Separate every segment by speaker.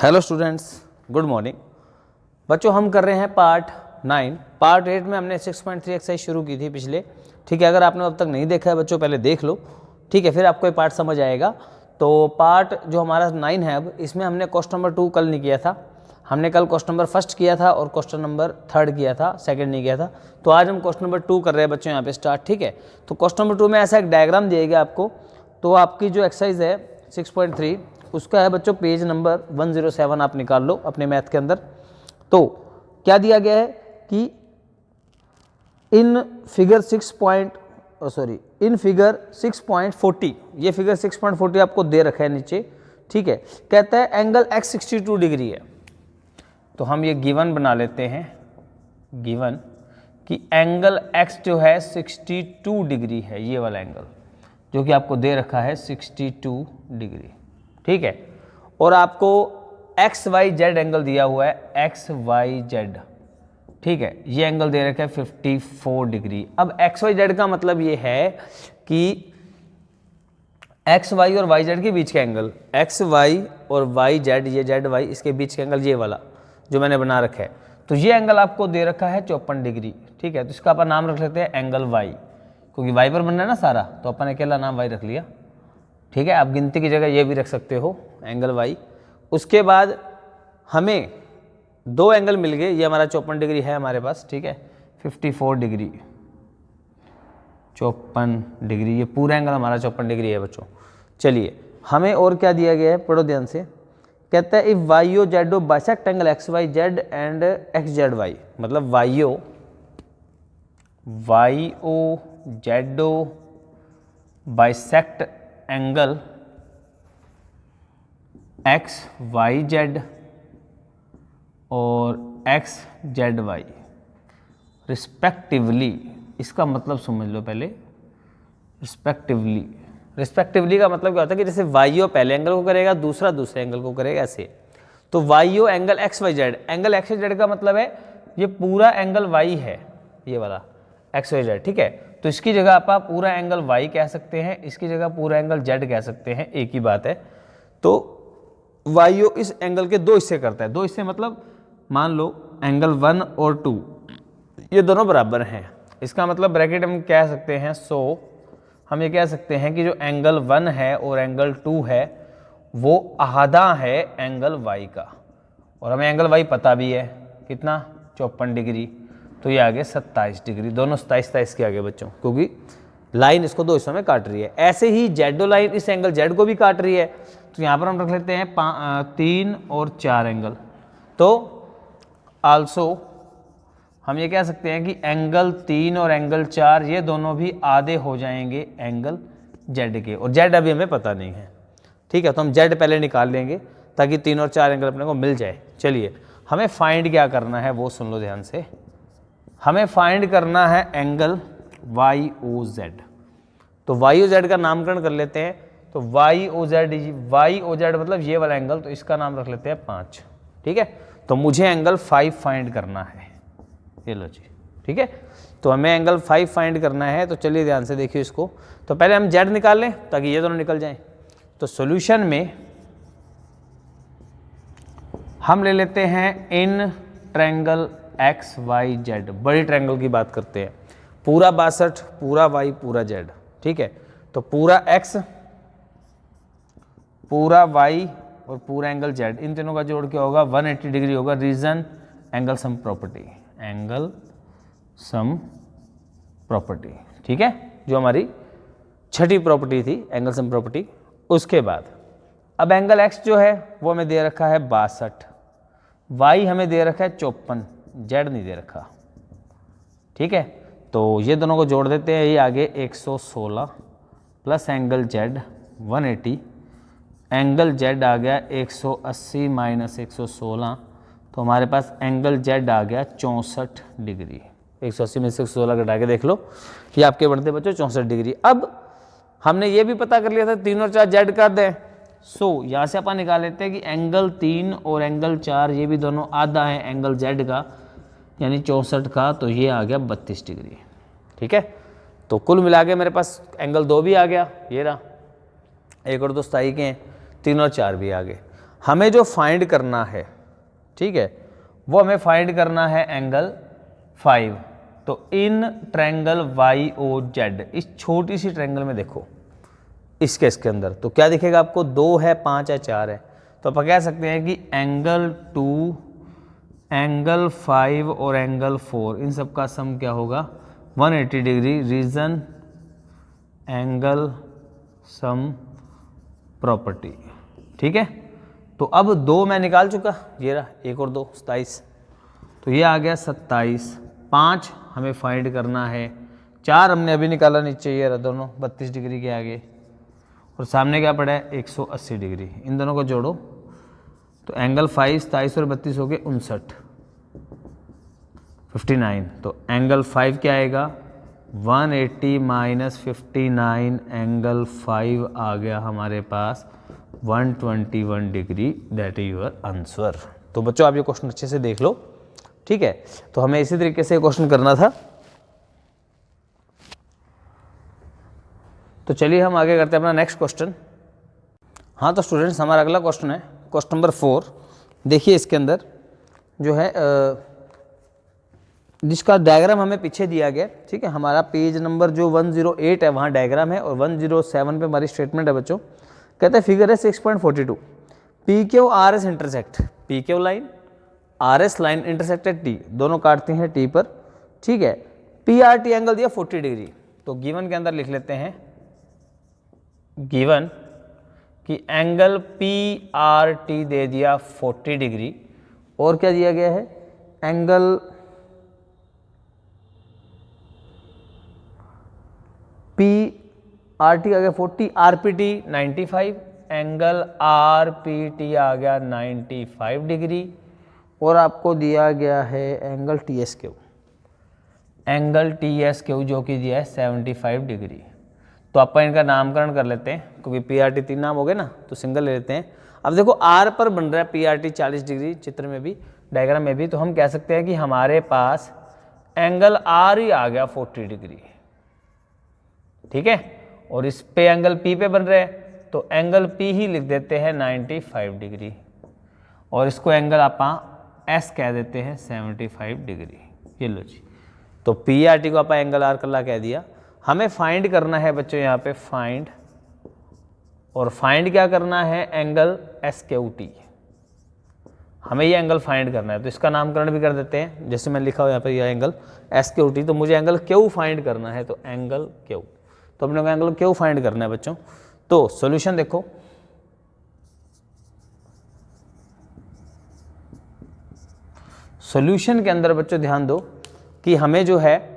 Speaker 1: Hello students, good morning. बच्चों हम कर रहे हैं पार्ट 9। पार्ट 8 में हमने 6.3 एक्सरसाइज शुरू की थी पिछले, ठीक है। अगर आपने अब तक नहीं देखा है बच्चों, पहले देख लो, ठीक है, फिर आपको ये पार्ट समझ आएगा। तो पार्ट जो हमारा 9 है, अब इसमें हमने क्वेश्चन नंबर 2 कल नहीं किया था। हमने कल क्वेश्चन नंबर 1 किया था और क्वेश्चन नंबर 3 किया था, 2 नहीं किया था। तो आज हम क्वेश्चन नंबर 2 कर रहे हैं बच्चों यहाँ पे स्टार्ट, ठीक है। तो क्वेश्चन नंबर 2 में ऐसा एक डायग्राम दिएगा आपको। तो आपकी जो एक्सरसाइज है 6.3 उसका है बच्चों पेज नंबर 107, आप निकाल लो अपने मैथ के अंदर। तो क्या दिया गया है कि इन फिगर 6.40, ये फिगर 6.40 आपको दे रखा है नीचे, ठीक है। कहता है एंगल x 62 डिग्री है। तो हम ये गिवन बना लेते हैं, गिवन कि एंगल x जो है 62 डिग्री है, ये वाला एंगल जो कि आपको दे रखा है 62 डिग्री, ठीक है। और आपको एक्स वाई जेड एंगल दिया हुआ है, एक्स वाई जेड, ठीक है। ये एंगल दे रखा है 54 डिग्री। अब एक्स वाई जेड का मतलब ये है कि एक्स वाई और वाई जेड के बीच का एंगल, एक्स वाई और वाई जेड, ये जेड वाई, इसके बीच का एंगल ये वाला जो मैंने बना रखा है। तो ये एंगल आपको दे रखा है 54 डिग्री, ठीक है। तो इसका अपन नाम रख लेते हैं एंगल वाई, क्योंकि वाई पर बनना है ना सारा, तो अपन ने अकेला नाम वाई रख लिया, ठीक है। आप गिनती की जगह ये भी रख सकते हो एंगल वाई। उसके बाद हमें दो एंगल मिल गए, ये हमारा 54 डिग्री है हमारे पास, ठीक है। 54 डिग्री, 54 डिग्री, ये पूरा एंगल हमारा 54 डिग्री है बच्चों। चलिए हमें और क्या दिया गया है, पढ़ो ध्यान से। कहता है if Y O Z O bisect angle X Y Z and X Z Y, मतलब Y O Z O bisect angle X Y Z और एक्स जेड वाई रिस्पेक्टिवली। इसका मतलब समझ लो पहले, रिस्पेक्टिवली का मतलब क्या होता है कि जैसे वाई ओ पहले एंगल को करेगा, दूसरा दूसरे एंगल को करेगा, ऐसे। तो Y O angle X Y Z, angle X Y Z का मतलब है ये पूरा एंगल वाई है, ये वाला एक्स वाई जेड, ठीक है। तो इसकी जगह आप पूरा एंगल वाई कह सकते हैं, इसकी जगह पूरा एंगल जेड कह सकते हैं, एक ही बात है। तो वाई ओ इस एंगल के दो हिस्से करता है, दो हिस्से मतलब मान लो एंगल 1 और 2 ये दोनों बराबर हैं। इसका मतलब ब्रैकेट हम कह सकते हैं, सो हम ये कह सकते हैं कि जो एंगल 1 है और एंगल 2 है वो आधा है एंगल वाई का। और हमें एंगल वाई पता भी है कितना, 54 डिग्री। तो ये आगे 27 डिग्री, दोनों 27 के आगे बच्चों, क्योंकि लाइन इसको दो हिस्सों में काट रही है। ऐसे ही जेडो लाइन इस एंगल जेड को भी काट रही है। तो यहाँ पर हम रख लेते हैं 3 और 4 एंगल। तो आल्सो हम ये कह सकते हैं कि एंगल 3 और एंगल 4 ये दोनों भी आधे हो जाएंगे एंगल जेड के, और जेड अभी हमें पता नहीं है, ठीक है। तो हम जेड पहले निकाल लेंगे ताकि 3 और 4 एंगल अपने को मिल जाए। चलिए हमें फाइंड क्या करना है वो सुन लो ध्यान से। हमें फाइंड करना है एंगल वाई ओ जेड। तो वाई ओ जेड का नामकरण कर लेते हैं। तो वाई ओ जेड मतलब ये वाला एंगल, तो इसका नाम रख लेते हैं 5, ठीक है। तो मुझे एंगल 5 फाइंड करना है, ये लो जी, ठीक है। तो हमें एंगल 5 फाइंड करना है। तो चलिए ध्यान से देखिए इसको। तो पहले हम जेड निकाल लें ताकि ये दोनों निकल जाएं। तो सॉल्यूशन में हम ले लेते हैं in triangle X Y Z, बड़ी ट्रायंगल की बात करते हैं। पूरा 62, पूरा वाई, पूरा जेड, ठीक है। तो पूरा एक्स, पूरा वाई और पूरा एंगल जेड, इन तीनों का जोड़ क्या होगा, 180 डिग्री होगा। Reason angle sum property, angle sum property, ठीक है, जो हमारी छठी प्रॉपर्टी थी एंगल सम प्रॉपर्टी। उसके बाद अब एंगल एक्स जो है वो हमें दे रखा है 62, वाई हमें दे रखा है 54, जेड नहीं दे रखा, ठीक है। तो ये दोनों को जोड़ देते हैं, ये आगे 116 plus angle Z 180, angle Z आ गया 180 माइनस 116, तो हमारे पास एंगल जेड आ गया 64 डिग्री। 180 में से 116 घटा के देख लो, ये आपके बनते बच्चों 64 डिग्री। अब हमने ये भी पता कर लिया था 3 और 4 जेड कर दें। सो यहाँ से अपन निकाल लेते हैं कि एंगल 3 और एंगल 4 ये भी दोनों आधा है एंगल जेड का, यानी 64 का। तो ये आ गया 32 डिग्री, ठीक है। तो कुल मिला के मेरे पास एंगल 2 भी आ गया, ये रहा, एक और दो 27 के हैं, 3 और 4 भी आ गए। हमें जो फाइंड करना है, ठीक है, वो हमें फाइंड करना है एंगल 5। तो in triangle Y O Z, इस छोटी सी ट्रायंगल में देखो इस केस के अंदर, तो क्या दिखेगा आपको, 2 है, 5 है, 4 है। तो आप कह सकते हैं कि एंगल 2, एंगल 5 और एंगल 4, इन सब का सम क्या होगा, 180 degree. Reason angle sum property, ठीक है। तो अब 2 मैं निकाल चुका, ये रहा, 1 और 2 27, तो ये आ गया 27। 5 हमें फाइंड करना है, 4 हमने अभी निकाला नीचे, ये रहा दोनों 32 डिग्री के आगे, और सामने क्या पड़ा है 180 डिग्री। इन दोनों को जोड़ो तो एंगल 5 27 और 32 हो गए 59। तो एंगल 5 क्या आएगा, 180 माइनस 59, एंगल 5 आ गया हमारे पास 121 degree. That is your answer. तो बच्चों आप ये क्वेश्चन अच्छे से देख लो, ठीक है। तो हमें इसी तरीके से क्वेश्चन करना था। तो चलिए हम आगे करते हैं अपना नेक्स्ट क्वेश्चन। हाँ तो स्टूडेंट्स हमारा अगला क्वेश्चन है क्वेश्चन नंबर 4। देखिए इसके अंदर जो है जिसका डायग्राम हमें पीछे दिया गया, ठीक है। हमारा पेज नंबर जो 108 है वहाँ डायग्राम है, और 107 पे हमारी स्टेटमेंट है बच्चों। कहते हैं फिगर है 6.42, P Q R S intersect, P Q line R S line intersected T, दोनों काटते हैं टी पर, ठीक है। पी आर टी एंगल दिया 40 डिग्री। तो गिवन के अंदर लिख लेते हैं, गिवन कि एंगल पी आर टी दे दिया 40 डिग्री, और क्या दिया गया है, एंगल पी आर टी आ गया 40, R P T 95, angle R P T आ गया 95 डिग्री, और आपको दिया गया है angle T S Q, angle T S Q जो कि दिया है 75 डिग्री। तो अपन इनका नामकरण कर लेते हैं, क्योंकि पी आर टी 3 नाम हो गए ना, तो सिंगल ले लेते हैं। अब देखो आर पर बन रहा है पी आर टी 40 डिग्री, चित्र में भी डायग्राम में भी, तो हम कह सकते हैं कि हमारे पास एंगल आर ही आ गया 40 डिग्री, ठीक है। और इस पे एंगल पी पे बन रहे हैं, तो एंगल पी ही लिख देते हैं 95 डिग्री, और इसको एंगल आप एस कह देते हैं 75 डिग्री। ये लो जी, तो पी आर टी को आप एंगल आर कल्ला कह दिया। हमें फाइंड करना है बच्चों यहाँ पे फाइंड, और फाइंड क्या करना है, एंगल एस क्यू टी, हमें ये एंगल फाइंड करना है। तो इसका नामकरण भी कर देते हैं, जैसे मैं लिखा हुआ यहाँ पे ये एंगल एस क्यू टी, तो मुझे एंगल क्यू फाइंड करना है, तो एंगल क्यू, तो अपने को एंगल क्यू फाइंड करना है बच्चों। तो सॉल्यूशन देखो, सॉल्यूशन के अंदर बच्चों ध्यान दो कि हमें जो है,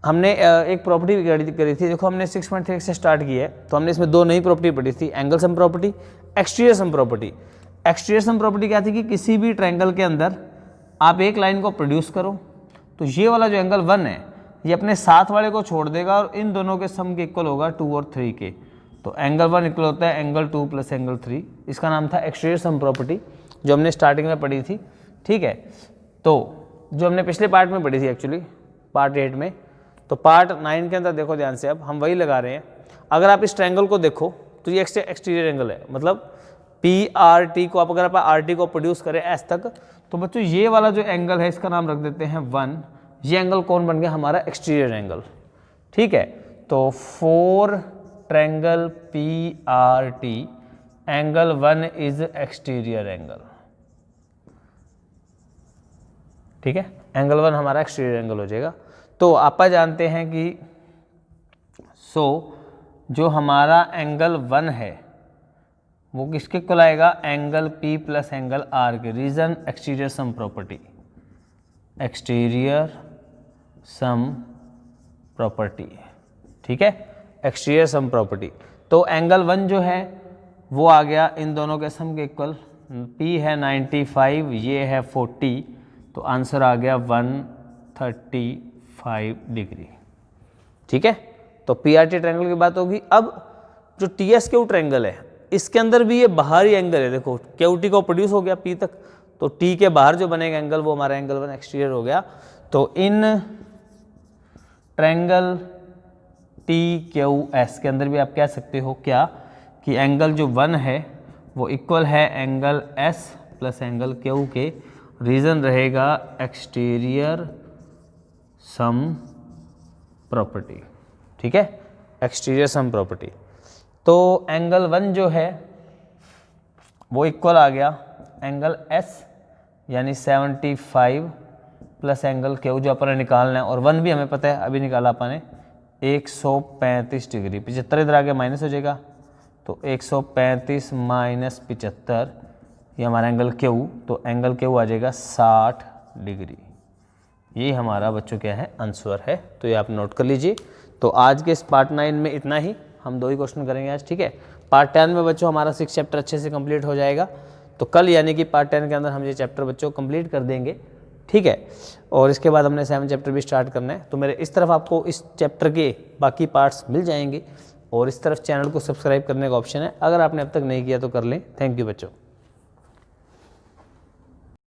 Speaker 1: हमने एक प्रॉपर्टी करी थी। देखो हमने 6.3 से स्टार्ट किया है, तो हमने इसमें 2 नई प्रॉपर्टी पढ़ी थी, angle sum property, exterior sum property. Exterior sum property क्या थी कि किसी भी ट्रायंगल के अंदर आप एक लाइन को प्रोड्यूस करो, तो ये वाला जो एंगल 1 है ये अपने साथ वाले को छोड़ देगा, और इन दोनों के सम के इक्वल होगा 2 और 3 के। तो एंगल 1 इक्वल होता है एंगल 2 प्लस एंगल 3। इसका नाम था एक्सटीरियर सम प्रॉपर्टी, जो हमने स्टार्टिंग में पढ़ी थी, ठीक है। तो जो हमने पिछले पार्ट में पढ़ी थी एक्चुअली, पार्ट 8 में, तो पार्ट 9 के अंदर देखो ध्यान से, अब हम वही लगा रहे हैं। अगर आप इस ट्रायंगल को देखो तो ये एक्सटीरियर एंगल है, मतलब पी आर टी को आप अगर आप आर टी को प्रोड्यूस करें एस तक, तो बच्चों ये वाला जो एंगल है इसका नाम रख देते हैं 1। ये एंगल कौन बन गया, हमारा एक्सटीरियर एंगल, ठीक है। तो 4 triangle P R T, angle 1 is exterior angle, ठीक है। एंगल 1 हमारा एक्सटीरियर एंगल हो जाएगा। तो आप जानते हैं कि जो हमारा एंगल 1 है वो किसके इक्वल आएगा, angle P plus angle R के। Reason exterior sum property, exterior sum property, ठीक है, एक्सटीरियर सम प्रॉपर्टी। तो एंगल 1 जो है वो आ गया इन दोनों के सम के इक्वल, P है 95, ये है 40, तो आंसर आ गया 135 डिग्री, ठीक है। तो PRT ट्रायंगल की बात होगी। अब जो TSQ ट्रायंगल है इसके अंदर भी ये बाहरी एंगल है, देखो QT को प्रोड्यूस हो गया P तक, तो T के बाहर जो बनेगा एंगल वो हमारा एंगल 1 एक्सटीरियर हो गया। तो इन ट्रायंगल TQS के अंदर भी आप कह सकते हो क्या कि एंगल जो 1 है वो इक्वल है angle S plus angle Q के। रीज़न रहेगा एक्सटीरियर सम प्रॉपर्टी, ठीक है, एक्सटीरियर सम प्रॉपर्टी। तो एंगल 1 जो है वो इक्वल आ गया एंगल एस यानी 75 प्लस एंगल क्यू जो अपन निकालना है, और 1 भी हमें पता है, अभी निकाला अपन ने 135 डिग्री। 75 इधर आगे माइनस हो जाएगा, तो 135 माइनस 75 ये हमारा एंगल क्यू, तो एंगल क्यू आ जाएगा 60 डिग्री। ये हमारा बच्चों क्या है, आंसर है। तो ये आप नोट कर लीजिए। तो आज के इस पार्ट 9 में इतना ही, हम 2 ही क्वेश्चन करेंगे आज, ठीक है। पार्ट 10 में बच्चों हमारा 6 चैप्टर अच्छे से कंप्लीट हो जाएगा। तो कल यानी कि पार्ट 10 के अंदर हम ये चैप्टर बच्चों कंप्लीट कर देंगे, ठीक है। और इसके बाद हमने 7 चैप्टर भी स्टार्ट करना है। तो मेरे इस तरफ आपको इस चैप्टर के बाकी पार्ट्स मिल जाएंगे, और इस तरफ चैनल को सब्सक्राइब करने का ऑप्शन है, अगर आपने अब तक नहीं किया तो कर लें। थैंक यू बच्चों।